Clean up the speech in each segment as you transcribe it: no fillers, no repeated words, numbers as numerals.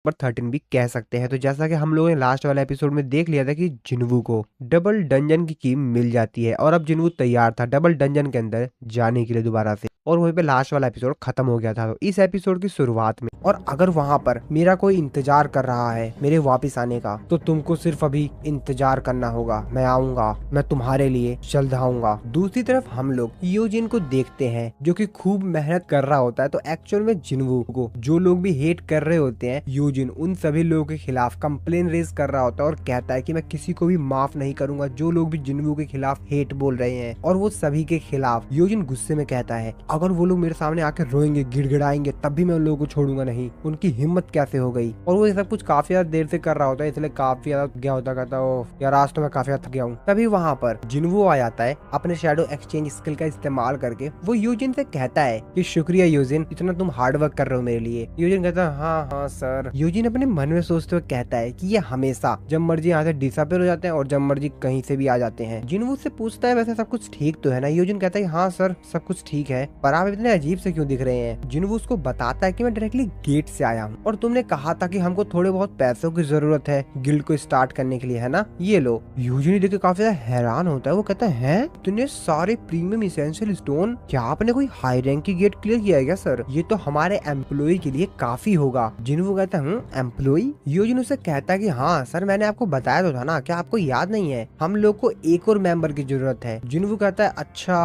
Number 13 भी कह सकते हैं। तो जैसा कि हम लोगों ने लास्ट वाले एपिसोड में देख लिया था कि जिन्वू को डबल डंजन की कीम मिल जाती है और अब जिन्वू तैयार था डबल डंजन के अंदर जाने के लिए दोबारा से, और वहीं पे लास्ट वाला एपिसोड खत्म हो गया था। तो इस एपिसोड की शुरुआत में, और अगर वहां पर मेरा कोई इंतजार कर रहा है मेरे वापस आने का, तो तुमको सिर्फ अभी इंतजार करना होगा, मैं आऊंगा, मैं तुम्हारे लिए जल्द आऊंगा। दूसरी तरफ हम लोग यूजिन को देखते हैं जो कि खूब मेहनत कर रहा होता है। तो एक्चुअल में जिन्वू को जो लोग भी हेट कर रहे होते हैं, यूजिन उन सभी लोगों के खिलाफ कंप्लेन रेज कर रहा होता है और कहता है कि मैं किसी को भी माफ नहीं करूंगा जो लोग भी जिन्वू के खिलाफ हेट बोल रहे हैं। और वो सभी के खिलाफ यूजिन गुस्से में कहता है अगर वो लोग मेरे सामने आकर रोएंगे गिड़गिड़ाएंगे तब भी मैं उन लोगों को छोड़ूंगा नहीं, उनकी हिम्मत कैसे हो गई। और वो ये सब कुछ काफी ज्यादा देर से कर रहा होता है, इसलिए काफी ज्यादा गया होता, कहता है यार आज तो मैं काफी ज्यादा थक गया हूँ। तभी वहाँ पर जिन्वू आ जाता है अपने शैडो एक्सचेंज स्किल का इस्तेमाल करके। वो यूजिन से कहता है कि शुक्रिया यूजिन, इतना तुम हार्ड वर्क कर रहे हो मेरे लिए। यूजिन कहता है हाँ हाँ सर। यूजिन अपने मन में सोचते हुए कहता है कि ये हमेशा जब मर्जी यहाँ से डिसअपीयर हो जाते हैं और जब मर्जी कहीं से भी आ जाते हैं। जिन्वू से पूछता है वैसे सब कुछ ठीक तो है ना। यूजिन कहता है हाँ सर सब कुछ ठीक है, पर आप इतने अजीब से क्यों दिख रहे हैं। जिन्वू उसको बताता है कि मैं डायरेक्टली गेट से आया हूँ और तुमने कहा था कि हमको थोड़े बहुत पैसों की जरूरत है गिल्ड को स्टार्ट करने के लिए, है ना, ये लो। यूजिन देख के काफी ज्यादा हैरान होता है। वो कहता है इतने सारे प्रीमियम इसेंशियल स्टोन, क्या आपने कोई हाई रैंक की गेट क्लियर किया है क्या सर? ये तो हमारे एम्प्लॉय के लिए काफी होगा। जिन्वू कहता है एम्प्लॉय? यूजिन उसे कहता है कि हाँ सर मैंने आपको बताया तो था ना, क्या आपको याद नहीं है, हम लोग को एक और मेंबर की जरूरत है। जिन्वू कहता है अच्छा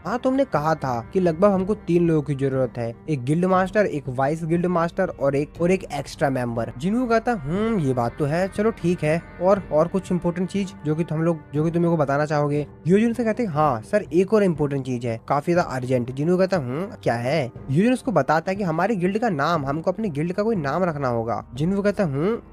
हाँ तुमने कहा था कि लगभग हमको 3 लोगों की जरूरत है, एक गिल्ड मास्टर, एक वाइस गिल्ड मास्टर और एक एक्स्ट्रा मेंबर। जिन्वू कहता है ये बात तो है, चलो ठीक है, और कुछ इम्पोर्टेंट चीज जो कि तुम मेरे को बताना चाहोगे? यूजिन से कहते हैं हाँ सर एक और इम्पोर्टेंट चीज है, काफी ज्यादा अर्जेंट। जिन्वू कहता क्या है? यूजिन उसको बताता है कि हमारे गिल्ड का नाम, हमको अपने गिल्ड का कोई नाम रखना होगा। जिन्वू कहता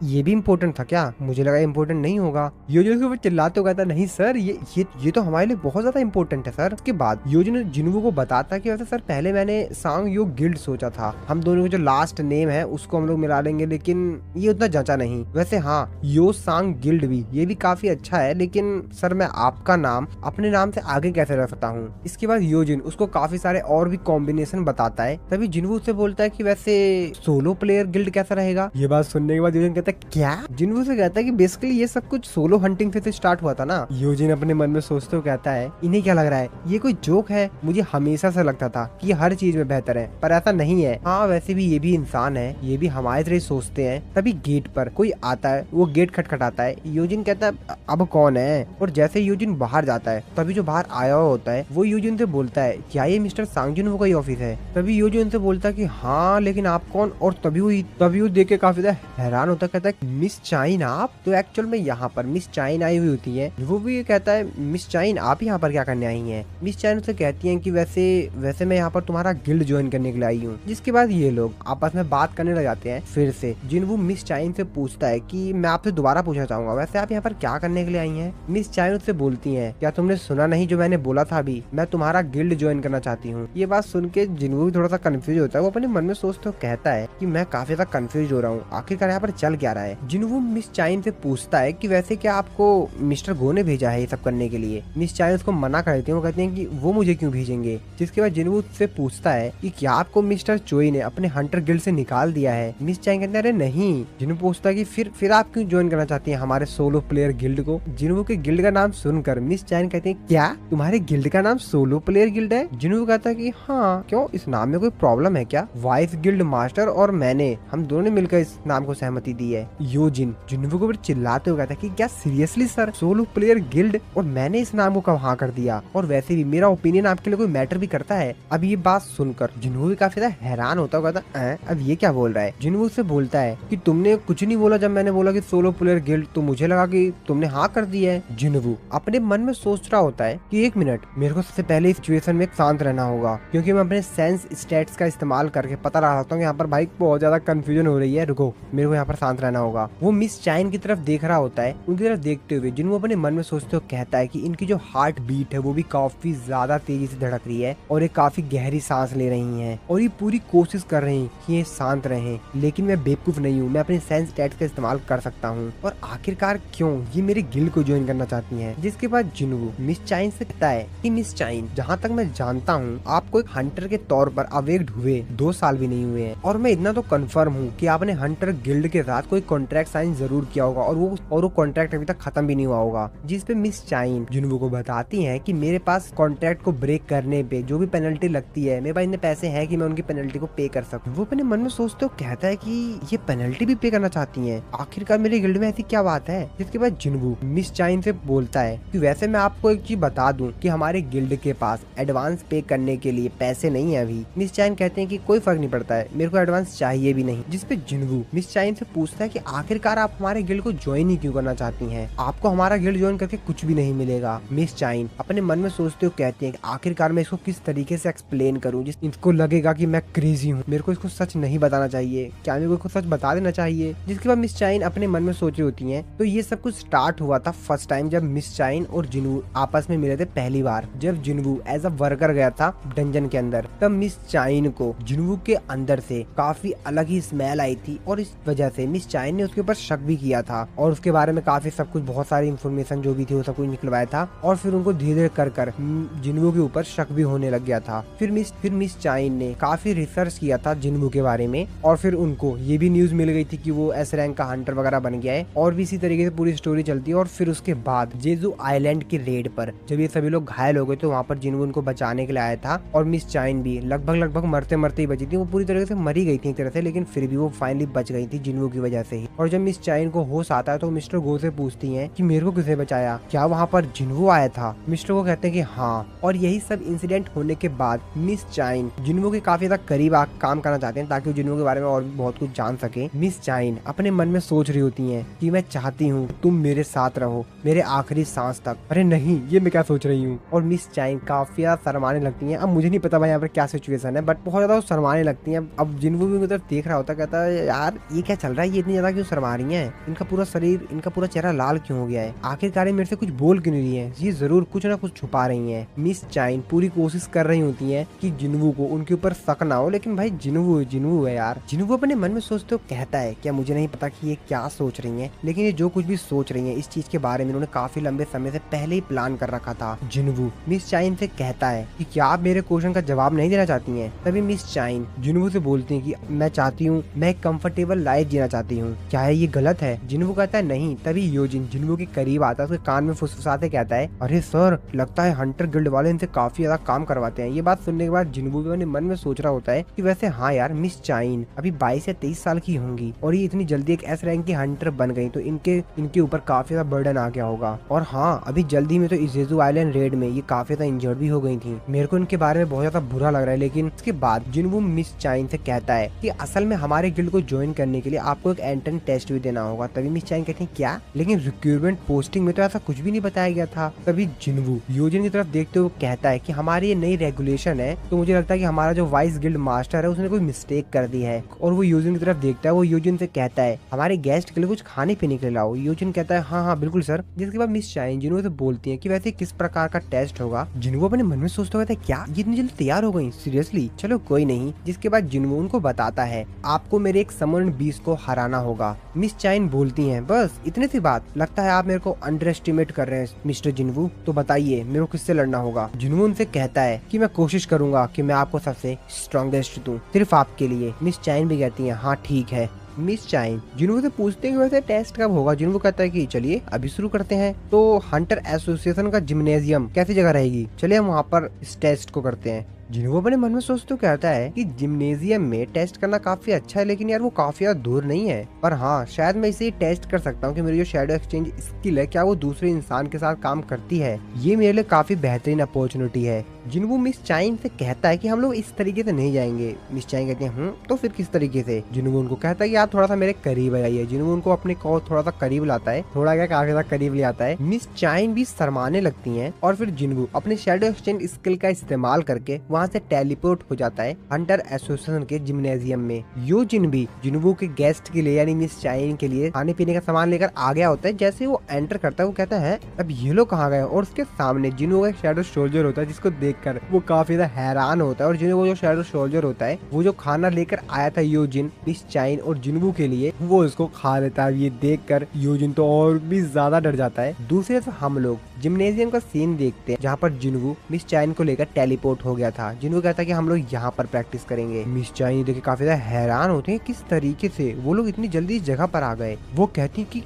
ये भी इम्पोर्टेंट था क्या? मुझे लगा इम्पोर्टेंट नहीं होगा। यूजिन उसके ऊपर चिल्लाते हुए कहता नहीं सर ये तो हमारे लिए बहुत ज्यादा इम्पोर्टेंट है सर। उसके बाद यूजिन जिन्वू को बताता कि वैसे सर पहले मैंने सांग यो गिल्ड सोचा था, हम दोनों के जो लास्ट नेम है उसको हम लोग मिला लेंगे, लेकिन ये उतना जचा नहीं। वैसे हाँ यो सांग गिल्ड भी, ये भी काफी अच्छा है, लेकिन सर मैं आपका नाम अपने नाम से आगे कैसे रख सकता हूँ? इसके बाद यूजिन उसको काफी सारे और भी कॉम्बिनेशन बताता है। तभी जिन्वू से बोलता है कि वैसे सोलो प्लेयर गिल्ड कैसा रहेगा? ये बात सुनने के बाद यूजिन कहता है क्या? जिन्वू से कहता है कि बेसिकली ये सब कुछ सोलो हंटिंग से स्टार्ट हुआ था ना। यूजिन अपने मन में सोचते हुए कहता है इन्हें क्या लग रहा है, ये कोई जोक है? मुझे हमेशा से लगता था कि ये हर चीज में बेहतर है, पर ऐसा नहीं है। हाँ वैसे भी ये भी इंसान है, ये भी हमारे तरह सोचते हैं। तभी गेट पर कोई आता है, वो गेट खटखटाता है। यूजिन कहता है अब कौन है? और जैसे यूजिन बाहर जाता है तभी जो बाहर आया हुआ होता है वो यूजिन से बोलता है क्या ये मिस्टर सांग जिन्वू का ही ऑफिस है? तभी यूजिन से बोलता है कि हाँ लेकिन आप कौन? और तभी वो देख के काफी हैरान होता है, कहता है मिस चाइन आप? तो एक्चुअल में यहाँ पर मिस चाइन आई हुई होती है। वो भी ये कहता है मिस चाइन आप यहाँ पर क्या करने आई हैं? मिस चाइन उसे कहती हैं कि वैसे मैं यहाँ पर तुम्हारा गिल्ड ज्वाइन करने के लिए आई हूँ। जिसके बाद ये लोग आपस में बात करने लग जाते हैं फिर से। जिन्वू मिस चाइन से पूछता है कि मैं आपसे दोबारा पूछना चाहूंगा वैसे आप यहाँ पर क्या करने के लिए आई हैं? मिस चाइन उससे बोलती है क्या तुमने सुना नहीं जो मैंने बोला था अभी, मैं तुम्हारा गिल्ड ज्वाइन करना चाहती हूँ। ये बात सुन के जिन्वू भी थोड़ा सा कंफ्यूज होता है। वो अपने मन में सोचते हुए कहता है कि मैं काफी ज्यादा कंफ्यूज हो रहा हूँ, आखिरकार यहाँ पर चल क्या रहा है? जिन्वू मिस चाइन से पूछता है कि वैसे क्या आपको मिस्टर गो ने भेजा है ये सब करने के लिए? मिस चाइन उसको मना कर देती है। वो कहते हैं कि वो मुझे क्यों भेजेंगे? जिसके बाद जिन्वू से पूछता है कि क्या आपको मिस्टर चोई ने अपने हंटर गिल्ड से निकाल दिया है? मिस चाइन कहते हैं अरे नहीं। जिन्वू पूछता है कि फिर आप क्यों ज्वाइन करना चाहती हैं हमारे सोलो प्लेयर गिल्ड को? जिन्वू के गिल्ड का नाम सुनकर मिस चाइन कहते हैं क्या तुम्हारे गिल्ड का नाम सोलो प्लेयर गिल्ड है? जिन्वू कहता है कि हाँ क्यों, इस नाम में कोई प्रॉब्लम है क्या? वाइस गिल्ड मास्टर और मैंने, हम दोनों ने मिलकर इस नाम को सहमति दी है। यूजिन जिन्वू को चिल्लाते हुए कहता है कि क्या seriously sir solo player guild और मैंने इस नाम को कहाँ कर दिया? और वैसे भी मेरा ओपिनियन आपके लिए कोई मैटर भी करता है? अब ये बात सुनकर जिन्वू भी काफी ज्यादा हैरान होता हुआ कहता अब ये क्या बोल रहा है? जिन्वू से बोलता है कि तुमने कुछ नहीं बोला जब मैंने बोला कि सोलो प्लेयर गिल्ड, तो मुझे लगा कि तुमने हाँ कर दी है। जिन्वू अपने मन में सोच रहा होता है कि एक मिनट, मेरे को सबसे पहले इस सिचुएशन में शांत रहना होगा, क्योंकि मैं अपने सेंस स्टेट्स का इस्तेमाल करके पता लगा सकता हूँ यहाँ पर भाई बहुत ज्यादा कंफ्यूजन हो रही है, रुको मेरे को यहाँ पर शांत रहना होगा। वो मिस चाइन की तरफ देख रहा होता है। उनकी तरफ देखते हुए जिन्वू अपने मन में सोचते हुए कहता है कि इनकी जो हार्ट बीट है वो भी काफी ज्यादा तेजी से धड़क रही है और ये काफी काफी गहरी सांस ले रही हैं और ये पूरी कोशिश कर रही हैं कि ये शांत रहें, लेकिन मैं बेवकूफ नहीं हूँ, मैं अपने सेंस स्टैट्स का इस्तेमाल कर सकता हूँ और आखिरकार क्यों ये मेरे गिल्ड को ज्वाइन करना चाहती हैं। जिसके बाद जिनवू मिस चाइन से कहता है कि मिस चाइन, जहाँ तक मैं जानता हूँ आपको एक हंटर के तौर पर अवेक्ड हुए 2 साल भी नहीं हुए हैं और मैं इतना तो कंफर्म हूँ कि आपने हंटर गिल्ड के साथ कोई कॉन्ट्रैक्ट साइन जरूर किया होगा और वो कॉन्ट्रैक्ट अभी तक खत्म भी नहीं हुआ होगा। जिसपे मिस चाइन जिनवू को बताती है कि मेरे पास कॉन्ट्रैक्ट को ब्रेक करने पे जो भी पेनल्टी लगती है, मेरे पास इतने पैसे हैं कि मैं उनकी पेनल्टी को पे कर सकूं। वो अपने मन में सोचते हो कहता है कि ये पेनल्टी भी पे करना चाहती हैं, आखिरकार मेरे गिल्ड में ऐसी क्या बात है। जिसके बाद जिनवू मिस चाइन से बोलता है कि वैसे मैं आपको एक चीज बता दूं कि हमारे गिल्ड के पास एडवांस पे करने के लिए पैसे नहीं है अभी। मिस चाइन कहते हैं कि कोई फर्क नहीं पड़ता है, मेरे को एडवांस चाहिए भी नहीं। जिसपे जिनवू मिस चाइन से पूछता है कि आखिरकार आप हमारे गिल्ड को ज्वाइन ही क्यों करना चाहती हैं, आपको हमारा गिल्ड ज्वाइन करके कुछ भी नहीं मिलेगा। मिस चाइन अपने मन में सोचते हुए कहते हैं कि आखिरकार मैं इसको किस तरीके से एक्सप्लेन करूं जिस इसको लगेगा कि मैं क्रेजी हूं, मेरे को इसको सच नहीं बताना चाहिए, क्या मेरे को इसको सच बता देना चाहिए। जिसके बाद मिस चाइन अपने मन में सोच रही होती हैं। तो ये सब कुछ स्टार्ट हुआ था फर्स्ट टाइम जब मिस चाइन और जिनवू आपस में मिले थे पहली बार, जब जिनवू एज अ वर्कर गया था डंजन के अंदर। तब मिस चाइन को जिनवू के अंदर से काफी अलग ही स्मेल आई थी और इस वजह से मिस चाइन ने उसके ऊपर शक भी किया था और उसके बारे में काफी सब कुछ बहुत सारी इन्फॉर्मेशन जो भी थी वो सब कुछ निकलवाया था और फिर उनको धीरे धीरे कर जिनवू के ऊपर शक भी होने लग गया था। फिर मिस चाइन ने काफी रिसर्च किया था जिनवू के बारे में और फिर उनको ये भी न्यूज मिल गई थी कि वो एस रैंक का हंटर वगैरह बन गया है और भी इसी तरीके से पूरी स्टोरी चलती है। और फिर उसके बाद जेजू आइलैंड की रेड पर जब ये सभी लोग घायल हो गए तो वहाँ पर जिनवू उनको बचाने के लिए आया था और मिस चाइन भी लगभग मरते मरते ही बची थी। वो पूरी तरीके से मरी गई थी एक तरह से, लेकिन फिर भी वो फाइनली बच गई थी जिनवू की वजह से ही। और जब मिस चाइन को होश आता है तो मिस्टर गो से पूछती है कि मेरे को किसने बचाया, क्या वहाँ पर जिनवू आया था। मिस्टर गो कहते हैं कि हाँ। और यही सब इंसिडेंट होने के बाद मिस चाइन जिनवू के काफी ज्यादा करीब काम करना चाहते हैं ताकि वो जिनवू के बारे में और भी बहुत कुछ जान सके। मिस चाइन अपने मन में सोच रही होती हैं कि मैं चाहती हूँ तुम मेरे साथ रहो मेरे आखिरी सांस तक। अरे नहीं, ये मैं क्या सोच रही हूँ। और मिस चाइन काफी ज्यादा शर्माने लगती हैं। अब मुझे नहीं पता भाई यहाँ पर क्या सिचुएशन है, बट बहुत ज्यादा शर्माने लगती हैं। अब जिनवू भी उनकी तरफ देख रहा होता, कहता है यार ये क्या चल रहा है, ये इतनी ज्यादा क्यों शर्मा रही है, इनका पूरा शरीर इनका पूरा चेहरा लाल क्यों हो गया है, आखिरकार मेरे से कुछ बोल क्यों नहीं रही है, ये जरूर कुछ ना कुछ छुपा रही है। मिस चाइन पूरी कोशिश कर रही होती है कि जिनवू को उनके ऊपर शक ना हो, लेकिन भाई जिनवू है यार। जिनवू अपने मन में सोचते हुए कहता है क्या मुझे नहीं पता कि ये क्या सोच रही है, लेकिन ये जो कुछ भी सोच रही है इस चीज के बारे में इन्होंने काफी लंबे समय से पहले ही प्लान कर रखा था। जिनवू मिस चाइन से कहता है कि क्या आप मेरे क्वेश्चन का जवाब नहीं देना चाहती हैं। तभी मिस चाइन जिनवू से बोलती है कि मैं चाहती हूँ, मैं एक कंफर्टेबल लाइफ जीना चाहती हूँ, क्या है ये गलत है। जिनवू कहता है नहीं। तभी योजिन जिनवू के करीब आता है, उसके कान में फुसफुसाते कहता है अरे सर, लगता है हंटर गिल्ड वाले इनसे काफी ज्यादा काम करवाते हैं। ये बात सुनने के बाद जिनवू भी अपने मन में सोच रहा होता है कि वैसे हाँ यार, मिस चाइन अभी 22 या 23 साल की होंगी और ये इतनी जल्दी एक एस रैंक की हंटर बन गई तो इनके ऊपर काफी ज्यादा बर्डन आ गया होगा। और हाँ, अभी जल्दी में तो जेजू आइलैंड रेड में ये काफी ज्यादा इंजर्ड भी हो गई थी। मेरे को इनके बारे में बहुत ज्यादा बुरा लग रहा है। लेकिन उसके बाद जिनवू मिस चाइन से कहता है कि असल में हमारे गिल्ड को ज्वाइन करने के लिए आपको एक एंट्रेंस टेस्ट भी देना होगा। तभी मिस चाइन कहती है क्या, लेकिन रिक्रूटमेंट पोस्टिंग में तो ऐसा कुछ भी नहीं बताया गया था। तभी जिनवू योजिन की तरफ देखते हुए कहता है कि हमारी ये नई रेगुलेशन है तो मुझे लगता है कि हमारा जो वाइस गिल्ड मास्टर है उसने कोई मिस्टेक कर दी है। और वो योजिन की तरफ देखता है, वो योजिन से कहता है हमारे गेस्ट के लिए कुछ खाने पीने के लिए लाओ। योजिन कहता है हाँ हाँ बिल्कुल सर। जिसके बाद मिस चाइन जिनवू से बोलती है कि वैसे किस प्रकार का टेस्ट होगा। जिनवू अपने मन में सोचता है क्या ये इतनी जल्दी तैयार हो गई, सीरियसली, चलो कोई नहीं। जिसके बाद जिनवू उनको बताता है आपको मेरे एक समन बीस्ट को हराना होगा। मिस चाइन बोलती हैं बस इतनी सी बात, लगता है आप मेरे को अंडर एस्टिमेट कर रहे हैं मिस्टर जिनवू, तो बताइए मेरे को किससे लड़ना होगा। जिनवू उनसे कहता है कि मैं कोशिश करूंगा कि मैं आपको सबसे स्ट्रॉन्गेस्ट दूं, सिर्फ आपके लिए। मिस चाइन भी कहती है हाँ ठीक है। मिस चाइन जिनवू से पूछते हैं वैसे टेस्ट कब होगा। जिनवू कहता है कि चलिए अभी शुरू करते हैं। तो हंटर एसोसिएशन का जिम्नेजियम कैसी जगह रहेगी, चलिए हम वहाँ पर इस टेस्ट को करते हैं। जिनवू अपने मन में सोचते कहता है कि जिम्नेजियम में टेस्ट करना काफी अच्छा है, लेकिन यार वो काफी ज्यादा दूर नहीं है। पर हाँ, शायद मैं इसे टेस्ट कर सकता हूँ कि मेरी जो शैडो एक्सचेंज स्किल है क्या वो दूसरे इंसान के साथ काम करती है। ये मेरे लिए काफी बेहतरीन अपॉर्चुनिटी है। जिनवू मिस चाइन से कहता है कि हम लोग इस तरीके से नहीं जाएंगे। मिस चाइन कहते हैं तो फिर किस तरीके से। जिनवू उनको कहता है कि आप थोड़ा सा मेरे करीब आइए। जिनवू उनको अपने को थोड़ा सा करीब लाता है, थोड़ा क्या काफी ज्यादा करीब ले आता है। मिस चाइन भी शर्माने लगती है और फिर जिनवू अपने शैडो एक्सचेंज स्किल का इस्तेमाल करके वहाँ वहाँ से टेलीपोर्ट हो जाता है हंटर एसोसिएशन के जिम्नेजियम में। योजिन भी जिन्वू के गेस्ट के लिए यानी मिस चाइन के लिए खाने पीने का सामान लेकर आ गया होता है। जैसे वो एंटर करता है वो कहता है अब ये लोग कहाँ गए, और उसके सामने जिन्वू का एक शैडो सोल्जर होता है जिसको देखकर वो काफी ज्यादा हैरान होता है। और जिन्वू जो शैडो सोल्जर होता है वो जो खाना लेकर आया था योजिन, मिस चाइन और जिन्वू के लिए, वो इसको खा लेता है। ये देखकर योजिन तो और भी ज्यादा डर जाता है। दूसरी तरफ हम लोग जिम्नेजियम का सीन देखते हैं जहाँ पर जिन्वू मिस चाइन को लेकर टेलीपोर्ट हो गया था। जिन्वू कहता है कि हम लोग यहाँ पर प्रैक्टिस करेंगे। मिस चाइन देख के काफी ज्यादा हैरान होते हैं किस तरीके से वो लोग इतनी जल्दी इस जगह पर आ गए। वो कहती है कि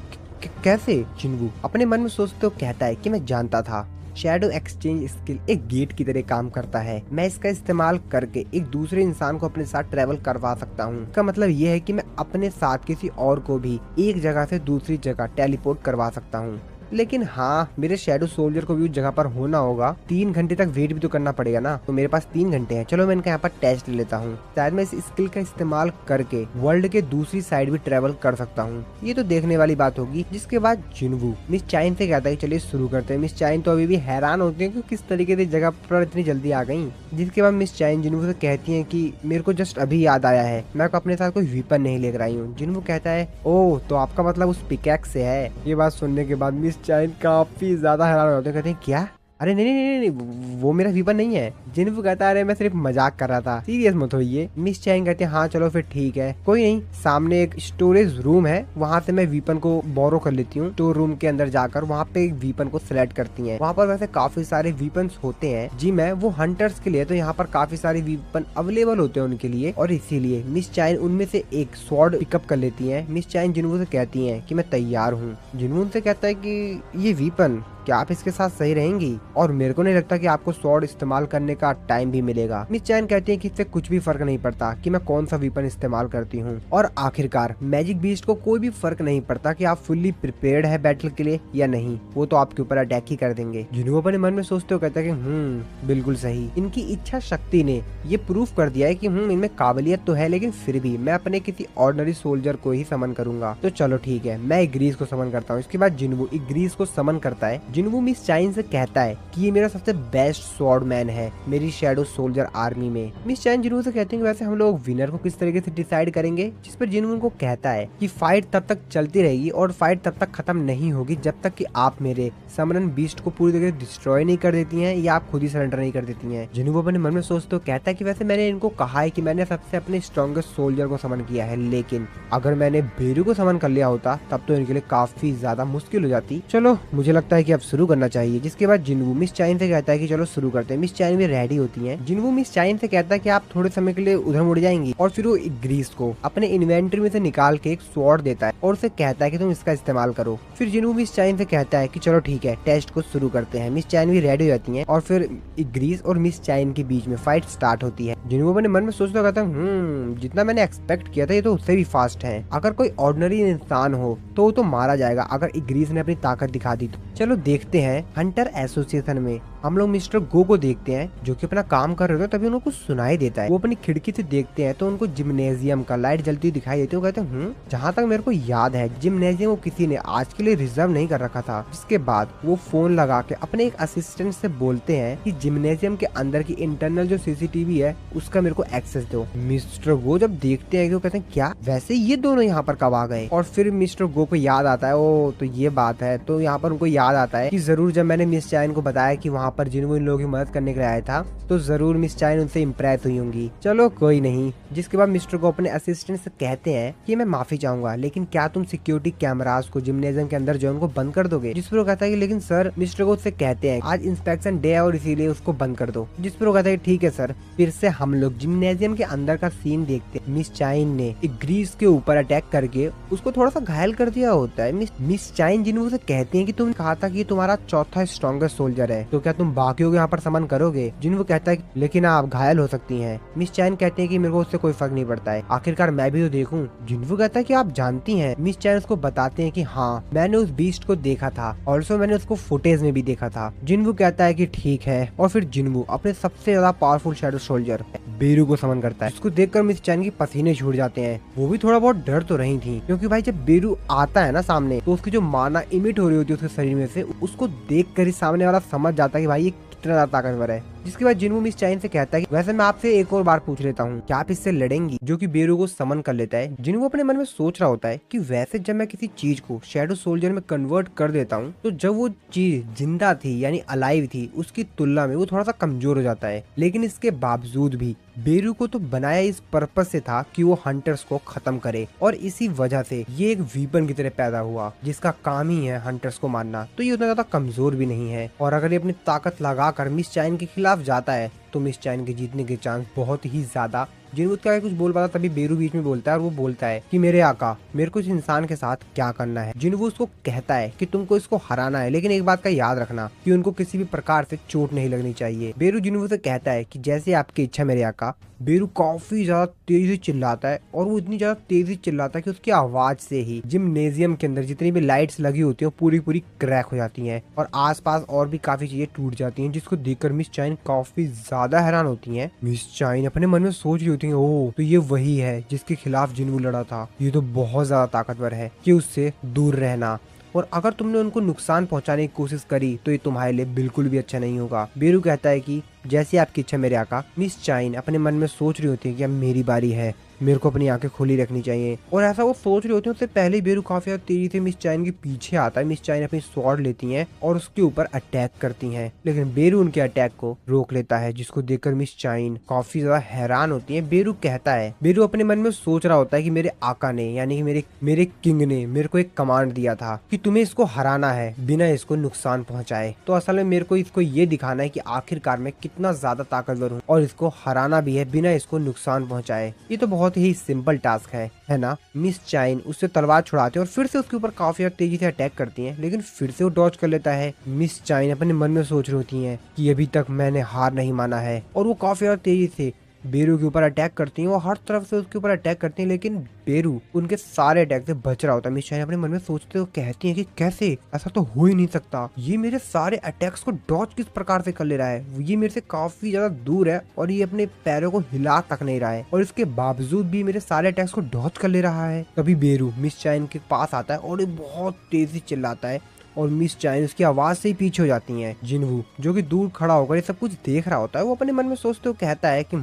कैसे। जिन्वू अपने मन में सोचते हो कहता है कि मैं जानता था शैडो एक्सचेंज स्किल एक गेट की तरह काम करता है। मैं इसका इस्तेमाल करके एक दूसरे इंसान को अपने साथ ट्रेवल करवा सकता हूँ। इसका मतलब ये है कि मैं अपने साथ किसी और को भी एक जगह से दूसरी जगह टेलीपोर्ट करवा सकता हूँ। लेकिन हाँ, मेरे शैडो सोल्जर को भी उस जगह पर होना होगा। 3 घंटे तक वेट भी तो करना पड़ेगा ना, तो मेरे पास 3 घंटे हैं। चलो मैं इनका यहाँ पर टेस्ट ले लेता हूँ। शायद मैं इस स्किल का इस्तेमाल करके वर्ल्ड के दूसरी साइड भी ट्रेवल कर सकता हूँ। ये तो देखने वाली बात होगी। जिसके बाद जिन्वू मिस चाइन से कहता है कि चलिए शुरू करते हैं। मिस चाइन तो अभी भी हैरान होती है कि किस तरीके से जगह पर इतनी जल्दी आ गई। जिसके बाद मिस चाइन जिन्वू से कहती है कि मेरे को जस्ट अभी याद आया है, मैं अपने साथ कोई वीपन नहीं लेकर आई हूँ। जिन्वू कहता है ओह, तो आपका मतलब उस पिकैक्स से है। ये बात सुनने के बाद मिस चाइन काफी ज्यादा हैरान होते हैं। कहते हैं क्या? अरे नहीं नहीं नहीं नहीं, वो मेरा वीपन नहीं है। जिन्वू कहता है अरे मैं सिर्फ मजाक कर रहा था, सीरियस मत होइए। मिस चाइन कहते हैं हाँ चलो फिर ठीक है, कोई नहीं। सामने एक स्टोरेज रूम है, वहाँ से मैं वीपन को बोरो कर लेती हूँ। स्टोर रूम के अंदर जाकर वहाँ पे एक वीपन को सिलेक्ट करती हैं। वहाँ पर वैसे काफी सारे वीपन होते हैं जी, मैं वो हंटर्स के लिए, तो यहाँ पर काफी सारे वीपन अवेलेबल होते हैं उनके लिए, और इसीलिए मिस चाइन उनमें से एक स्वॉर्ड पिकअप कर लेती है। मिस चाइन जिन्वू से कहती है कि मैं तैयार हूँ। जिन्वू उनसे कहता है कि ये वीपन क्या आप इसके साथ सही रहेंगी, और मेरे को नहीं लगता कि आपको स्वॉर्ड इस्तेमाल करने का टाइम भी मिलेगा। मिस चाइन कहती है कि इससे कुछ भी फर्क नहीं पड़ता कि मैं कौन सा वीपन इस्तेमाल करती हूँ, और आखिरकार मैजिक बीस्ट को कोई भी फर्क नहीं पड़ता कि आप फुल्ली प्रिपेयर्ड है बैटल के लिए या नहीं, वो तो आपके ऊपर अटैक ही कर देंगे। जिन्हों अपने मन में सोचते हो कहता है कि बिल्कुल सही, इनकी इच्छा शक्ति ने ये प्रूफ कर दिया है कि इनमें काबिलियत तो है, लेकिन फिर भी मैं अपने किसी ऑर्डिनरी सोल्जर को ही समन करूंगा। तो चलो ठीक है, मैं इग्रीस को समन करता हूँ। इसके बाद जिन्वू इग्रीस को समन करता है। जिन्वू मिस चाइन से कहता है कि ये मेरा सबसे बेस्ट स्वॉर्ड मैन है मेरी शैडो सोल्जर आर्मी में। मिस चाइन जिन्वू से कहते हैं कि वैसे हम लोग विनर को किस तरीके से डिसाइड करेंगे, जिस पर जिन्वू उनको कहता है कि फाइट तब तक चलती रहेगी और फाइट तब तक खत्म नहीं होगी जब तक कि आप मेरे समरन बीस्ट को पूरी तरीके से डिस्ट्रॉय नहीं कर देती हैं या आप खुद ही सरेंडर नहीं कर देती हैं। जिन्वू अपने मन में सोचते हो कहता है कि वैसे मैंने इनको कहा है कि मैंने सबसे अपने स्ट्रॉन्गेस्ट सोल्जर को समन किया है, लेकिन अगर मैंने बेरू को समन कर लिया होता तब तो इनके लिए काफी ज्यादा मुश्किल हो जाती। चलो मुझे लगता है कि अब शुरू करना चाहिए। जिसके बाद जिन्वू मिस चाइन से कहता है कि चलो शुरू करते हैं। मिस चाइन भी रेडी होती हैं। जिन्वू मिस चाइन से कहता है कि आप थोड़े समय के लिए उधर मुड़ जाएंगी, और फिर वो इग्रीस को अपने इन्वेंटरी में से निकाल के एक स्वॉर्ड देता है और उसे कहता है कि तुम इसका इस्तेमाल करो। फिर जिन्वू मिस चाइन से कहता है कि चलो ठीक है, टेस्ट को शुरू करते हैं। मिस चाइन भी रेडी हो जाती हैं और फिर इग्रीस और मिस चाइन के बीच में फाइट स्टार्ट होती है। जिन्वू अपने मन में सोचता कहता है जितना मैंने एक्सपेक्ट किया था ये तो उससे भी फास्ट है। अगर कोई ऑर्डिनरी इंसान हो तो वो तो मारा जाएगा अगर इग्रीस ने अपनी ताकत दिखा दी तो। चलो देखते हैं हंटर एसोसिएशन में हम लोग मिस्टर गो को देखते हैं जो कि अपना काम कर रहे थे, तभी उनको कुछ सुनाई देता है। वो अपनी खिड़की से देखते हैं तो उनको जिम्नेजियम का लाइट जलती दिखाई देती है। वो कहते हैं जहाँ तक मेरे को याद है जिम्नेजियम को किसी ने आज के लिए रिजर्व नहीं कर रखा था। जिसके बाद वो फोन लगा के अपने एक असिस्टेंट से बोलते हैं कि जिम्नेजियम के अंदर की इंटरनल जो सीसीटीवी है उसका मेरे को एक्सेस दो। मिस्टर गो जब देखते हैं कि वो कहते हैं क्या वैसे ये दोनों यहाँ पर कब आ गए, और फिर मिस्टर गो को याद आता है ओ तो ये बात है। तो यहाँ पर उनको याद आता है कि जरूर जब मैंने मिस चाइन को बताया कि वहाँ पर जिन्वू इन लोगों की मदद करने के लिए आया था तो जरूर मिस चाइन उनसे इम्प्रेस हुई होंगी। चलो कोई नहीं। जिसके बाद मिस्टर को अपने असिस्टेंट से कहते हैं कि मैं माफी चाहूंगा, लेकिन क्या तुम सिक्योरिटी कैमरास को जिम्नेजियम के अंदर जो उनको बंद कर दोगे। जिस पर वो कहता है कि लेकिन सर, मिस्टर को उससे कहते हैं आज इंस्पेक्शन डे है और इसीलिए उसको बंद कर दो। जिस पर वो कहता है ठीक है सर। फिर से हम लोग जिम्नेजियम के अंदर का सीन देखते हैं। मिस चाइन ने इग्रीस के ऊपर अटैक करके उसको थोड़ा सा घायल कर दिया होता है। मिस चाइन जिन्वू से कहते हैं कि तुमने कहा था कि तुम्हारा चौथा स्ट्रॉन्गेस्ट सोल्जर है, तो क्या तुम बाकियों को यहाँ पर समन करोगे। जिन्वू कहता है लेकिन आप घायल हो सकती हैं। मिस चाइन कहते हैं कि मेरे को उससे कोई फर्क नहीं पड़ता है, आखिरकार मैं भी तो देखूं। जिन्वू कहता है कि आप जानती हैं। मिस चाइन उसको बताते हैं कि हाँ मैंने उस बीस्ट को देखा था, ऑल्सो मैंने उसको फुटेज में भी देखा था। जिन्वू कहता है कि ठीक है, और फिर जिन्वू अपने सबसे ज्यादा पावरफुल शैडो सोल्जर बेरू को समन करता है। उसको देखकर मिस चाइन की पसीने छूट जाते हैं। वो भी थोड़ा बहुत डर तो रही थी, क्योंकि भाई जब बेरू आता है ना सामने तो उसकी जो माना इमिट हो रही होती है उसके शरीर में से, उसको देख कर ही सामने वाला समझ जाता है कि भाई ये कितना ज्यादा ताकतवर है। जिसके बाद जिन्वू मिस चाइन से कहता है कि वैसे मैं आपसे एक और बार पूछ लेता हूँ, क्या आप इससे लड़ेंगी, जो कि बेरू को समन कर लेता है। जिन्वू अपने मन में सोच रहा होता है कि वैसे जब मैं किसी चीज को शैडो सोल्जर में कन्वर्ट कर देता हूँ तो जब वो चीज जिंदा थी यानी अलाइव थी उसकी तुलना में वो थोड़ा सा कमजोर हो जाता है। लेकिन इसके बावजूद भी बेरू को तो बनाया इस पर्पस से था कि वो हंटर्स को खत्म करे, और इसी वजह से ये एक वीपन की तरह पैदा हुआ जिसका काम ही है हंटर्स को मारना। तो ये उतना ज्यादा कमजोर भी नहीं है, और अगर ये अपनी ताकत लगाकर मिस चाइन के खिलाफ जाता है तो मिस चाइन के जीतने के चांस बहुत ही ज्यादा। जिन्वू क्या कुछ बोल पाता तभी बेरू बीच में बोलता है और वो बोलता है कि मेरे आका, मेरे को इस इंसान के साथ क्या करना है। जिन्वू उसको कहता है कि तुमको इसको हराना है, लेकिन एक बात का याद रखना कि उनको किसी भी प्रकार से चोट नहीं लगनी चाहिए। बेरू जिन्वू से कहता है कि जैसे आपकी इच्छा मेरे आका। बेरू काफी ज्यादा तेजी से चिल्लाता है, और वो इतनी ज्यादा तेजी से चिल्लाता है कि उसकी आवाज से ही जिम्नेजियम के अंदर जितनी भी लाइट्स लगी होती हैं पूरी पूरी क्रैक हो जाती हैं, और आसपास और भी काफी चीजें टूट जाती हैं, जिसको देखकर मिस चाइन काफी ज्यादा हैरान होती हैं। मिस चाइन अपने मन में सोच रही होती है, ओह तो ये वही है जिसके खिलाफ जिन्वू लड़ा था, ये तो बहुत ज्यादा ताकतवर है, कि उससे दूर रहना, और अगर तुमने उनको नुकसान पहुंचाने की कोशिश करी तो ये तुम्हारे लिए बिल्कुल भी अच्छा नहीं होगा। बेरू कहता है कि जैसी आपकी इच्छा मेरे आका। मिस चाइन अपने मन में सोच रही होती है कि अब मेरी बारी है, मेरे को अपनी आंखें खुली रखनी चाहिए, और ऐसा वो सोच रही होती है उससे पहले बेरू काफी ज्यादा तेजी से मिस चाइन के पीछे आता है। मिस चाइन अपनी स्वॉर्ड लेती हैं और उसके ऊपर अटैक करती हैं, लेकिन बेरू उनके अटैक को रोक लेता है, जिसको देखकर मिस चाइन काफी ज्यादा हैरान होती है। बेरू कहता है, बेरू अपने मन में सोच रहा होता है कि मेरे आका ने यानी कि मेरे किंग ने मेरे को एक कमांड दिया था कि तुम्हें इसको हराना है बिना इसको नुकसान पहुंचाए। तो असल में मेरे को इसको ये दिखाना है कि आखिरकार मैं कितना ज्यादा ताकतवर हूँ, और इसको हराना भी है बिना इसको नुकसान पहुंचाए। ये तो बहुत ही सिंपल टास्क है ना। मिस चाइन उससे तलवार छुड़ाते हैं और फिर से उसके ऊपर काफी ज्यादा तेजी से अटैक करती हैं, लेकिन फिर से वो डॉज कर लेता है। मिस चाइन अपने मन में सोच रही होती हैं कि अभी तक मैंने हार नहीं माना है, और वो काफी ज्यादा तेजी से बेरू के ऊपर अटैक करती हैं। वो हर तरफ से उसके ऊपर अटैक करती हैं, लेकिन बेरू उनके सारे अटैक से बच रहा होता है। मिस चाइन अपने मन में सोचते हुए कहती हैं कि कैसे, ऐसा तो हो ही नहीं सकता, ये मेरे सारे अटैक्स को डॉज किस प्रकार से कर ले रहा है, ये मेरे से काफी ज्यादा दूर है और ये अपने पैरों को हिला तक नहीं रहा है, और इसके बावजूद भी मेरे सारे अटैक्स को डॉज कर ले रहा है। तभी बेरू मिस चाइन के पास आता है और ये बहुत तेजी चिल्लाता है, और मिस चाइन उसकी आवाज से ही पीछे हो जाती हैं। जिन्वू जो कि दूर खड़ा होकर ये सब कुछ देख रहा होता है, वो अपने मन में सोचते हुए कहता है कि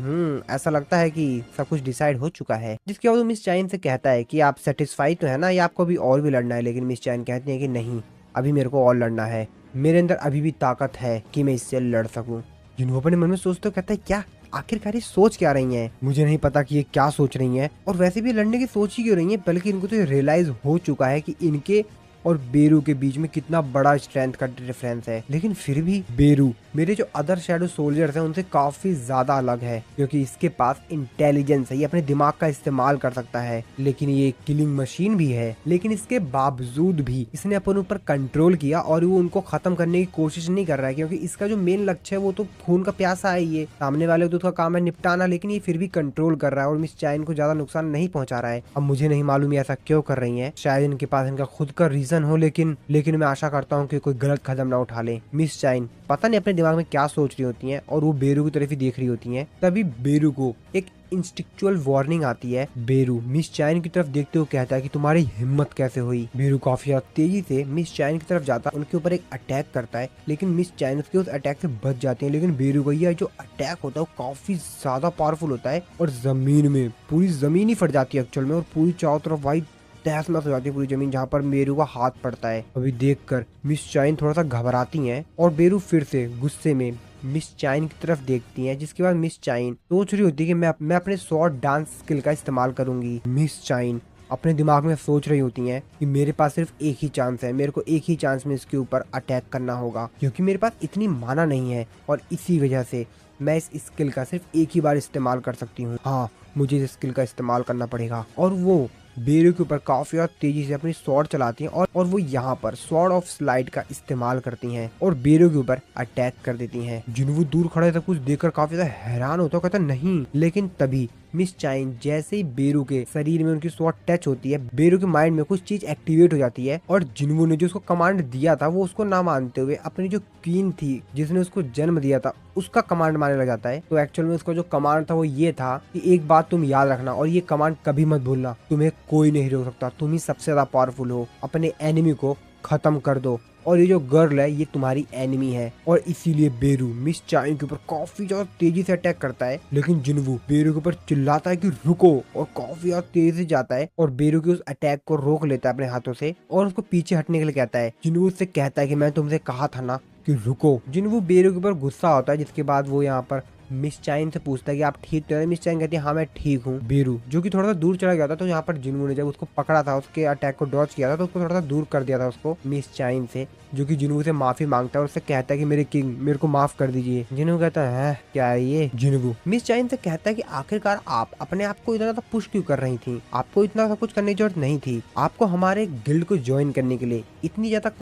ऐसा लगता है कि सब कुछ डिसाइड हो चुका है। जिसके बाद वो मिस चाइन से कहता है कि आप सेटिस्फाई तो है ना, या आपको अभी और भी लड़ना है। लेकिन मिस चाइन कहती है कि नहीं, अभी मेरे को और लड़ना है, मेरे अंदर अभी भी ताकत है कि मैं इससे लड़ सकूं। जिन्वू अपने मन में सोचते हुए कहता है, क्या आखिरकार ये सोच क्या रही हैं? मुझे नहीं पता कि ये क्या सोच रही हैं, और वैसे भी लड़ने की सोच ही क्यों रही हैं, बल्कि इनको तो रियलाइज हो चुका है कि इनके और बेरू के बीच में कितना बड़ा स्ट्रेंथ का डिफरेंस है। लेकिन फिर भी बेरू मेरे जो अदर शैडो सोल्जर्स हैं उनसे काफी ज्यादा अलग है, क्योंकि इसके पास इंटेलिजेंस है, ये अपने दिमाग का इस्तेमाल कर सकता है, लेकिन ये किलिंग मशीन भी है। लेकिन इसके बावजूद भी इसने अपन ऊपर कंट्रोल किया, और वो उनको खत्म करने की कोशिश नहीं कर रहा है, क्योंकि इसका जो मेन लक्ष्य है वो तो खून का प्यासा है, ये सामने वाले तो उसका काम है निपटाना, लेकिन ये फिर भी कंट्रोल कर रहा है और मिस चाइन को ज्यादा नुकसान नहीं पहुंचा रहा है। अब मुझे नहीं मालूम ये ऐसा क्यों कर रही है, शायद इनके पास इनका खुद का रीजन हो, लेकिन मैं आशा करता हूँ कि कोई गलत कदम ना उठा ले। मिस चाइन पता नहीं अपने दिमाग में क्या सोच रही होती हैं, और वो बेरू की तरफ ही देख रही होती हैं। तभी बेरू को एक इंस्टिक्चुअल वार्निंग आती है। बेरू मिस चाइन की तरफ देखते हुए कहता है कि तुम्हारी हिम्मत कैसे हुई। बेरू काफी ज्यादा तेजी से मिस चाइन की तरफ जाता है, उनके ऊपर एक अटैक करता है, लेकिन मिस चाइन उसके उस अटैक से बच जाती है। लेकिन बेरू का यह जो अटैक होता है वो काफी ज्यादा पावरफुल होता है, और जमीन में पूरी जमीन ही फट जाती है एक्चुअल में, और पूरी चारों तरफ वाइट तहस नहस हो जाती है पूरी जमीन जहाँ पर बेरू का हाथ पड़ता है। अभी देखकर मिस चाइन थोड़ा सा घबराती हैं, और बेरू फिर से गुस्से में मिस चाइन की तरफ देखती हैं। जिसके बाद मिस चाइन सोच रही होती है कि मैं अपने शॉर्ट डांस स्किल का इस्तेमाल करूंगी। मिस चाइन अपने दिमाग में सोच रही होती हैं कि मेरे पास सिर्फ एक ही चांस है, मेरे को एक ही चांस में इसके ऊपर अटैक करना होगा, क्योंकि मेरे पास इतनी माना नहीं है, और इसी वजह से मैं इस स्किल का सिर्फ एक ही बार इस्तेमाल कर सकती हूँ। हाँ, मुझे इस स्किल का इस्तेमाल करना पड़ेगा। और वो बेरू के ऊपर काफी ज्यादा तेजी से अपनी स्वॉर्ड चलाती हैं, और वो यहाँ पर स्वॉर्ड ऑफ स्लाइड का इस्तेमाल करती हैं और बेरू के ऊपर अटैक कर देती हैं। जिन्वू दूर खड़ा है सब कुछ देखकर काफी ज्यादा हैरान होता है, कहता नहीं। लेकिन तभी मिस चाइन जैसे ही बेरू के शरीर में उनकी स्वॉर्ड टच होती है, बेरू के माइंड में कुछ चीज एक्टिवेट हो जाती है, और जिन्वू ने जो उसको कमांड दिया था वो उसको ना मानते हुए अपनी जो क्वीन थी जिसने उसको जन्म दिया था उसका कमांड मानने लग जाता है। तो एक्चुअल में उसका जो कमांड था वो ये था कि एक बात तुम याद रखना, और ये कमांड कभी मत भूलना, तुम्हें कोई नहीं रोक सकता, तुम ही सबसे ज्यादा पावरफुल हो, अपने एनिमी को खत्म कर दो। और ये जो गर्ल है ये तुम्हारी एनिमी है। और इसीलिए बेरू मिस चाइन के ऊपर काफी ज्यादा तेजी से अटैक करता है, लेकिन जिनवू बेरू के ऊपर चिल्लाता है कि रुको, और काफी ज्यादा तेजी से जाता है और बेरू के उस अटैक को रोक लेता है अपने हाथों से और उसको पीछे हटने के लिए कहता है। जिनवू उससे कहता है कि मैं तुमसे कहा था ना कि रुको। जिनवू बेरू के ऊपर गुस्सा होता है, जिसके बाद वो यहाँ पर मिस चाइन से पूछता है कि आप ठीक तो है। मिस चाइन कहती है हाँ मैं ठीक हूँ। बेरू जो कि थोड़ा सा दूर चला गया था, तो यहाँ पर जिनवू ने जब उसको पकड़ा था, उसके अटैक को डॉज किया था, तो उसको थोड़ा सा दूर कर दिया था उसको मिस चाइन से, जो कि जिनवू से माफी मांगता है और उससे कहता है कि मेरे किंग मेरे को माफ कर दीजिए। जिनवू कहता है क्या है ये। जिनवू मिस चाइन से कहता है कि आखिरकार आप अपने आप को इतना ज्यादा पुश क्यों कर रही थी, आपको इतना सब कुछ करने की जरूरत नहीं थी, आपको हमारे गिल्ड को ज्वाइन करने के लिए इतनी ज्यादा